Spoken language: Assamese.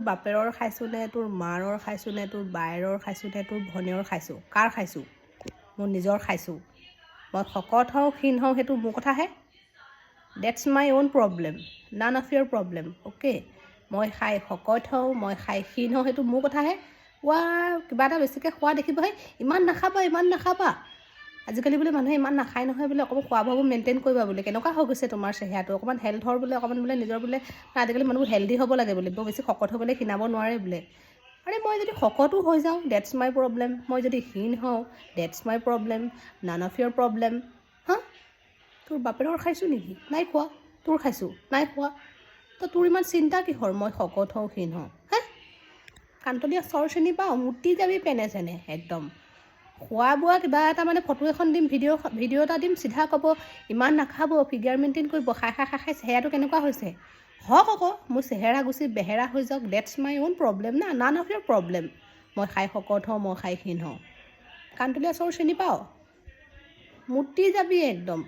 বাপেৰৰ খাইছোঁ নে তোৰ মাৰৰ খাইছোঁ নে তোৰ বায়েৰৰ খাইছোঁ নে তোৰ ভনীয়ৰ খাইছোঁ কাৰ খাইছোঁ মোৰ নিজৰ খাইছোঁ মই শকত হওঁ ক্ষীণ হওঁ সেইটো মোৰ কথাহে that's my own problem none of your problem okay মই খাই শকত হওঁ মই খাই ক্ষীণ হওঁ সেইটো মোৰ কথাহে কিবা এটা বেছিকৈ খোৱা দেখিবহে ইমান নাখাবা আজিকালি বোলে মানুহে ইমান নাখায় নহয় বোলে অকণমান খোৱা বোৱাবোৰ মেইনটেইন কৰিবা বোলে কেনেকুৱা হৈ গৈছে তোমাৰ চেহেৰাটো অকণমান হেল্থৰ বোলে অকণমান বোলে নিজৰ বোলে আজিকালি মানুহবোৰ হেল্ডি হ'ব লাগে বোলে বৰ বেছি শকত হৈ গ'লে ক্ষীণাব নোৱাৰে বোলে আৰে মই যদি শকতো হৈ যাওঁ ডেটছ মাই প্ৰব্লেম মই যদি ক্ষীণ হওঁ that's my problem none of your problem তোৰ বাপেৰৰ খাইছোঁ নেকি নাই খোৱা তোৰ খাইছোঁ নাই খোৱা তো তোৰ ইমান চিন্তা কিহৰ মই শকত হওঁ ক্ষীণ হওঁ কান্তলীয়া চৰ চিনি পাওঁ মুতি যাবি পেনে চেনে একদম খোৱা বোৱা কিবা এটা মানে ফটো এখন দিম ভিডিঅ' এটা দিম চিধা ক'ব ইমান নাখাব ফিগাৰ মেইনটেইন কৰিব খাই চেহেৰাটো কেনেকুৱা হৈছে হওক আকৌ মোৰ চেহেৰা গুচি বেহেৰা হৈ যাওক ডেটছ মাই অ'ন প্ৰব্লেম না নান অফ ইয়ৰ প্ৰব্লেম মই খাই শকত হওঁ মই খাই ক্ষীণ হওঁ কান্তলীয়া চৰ চিনি পাওঁ মুতি যাবি একদম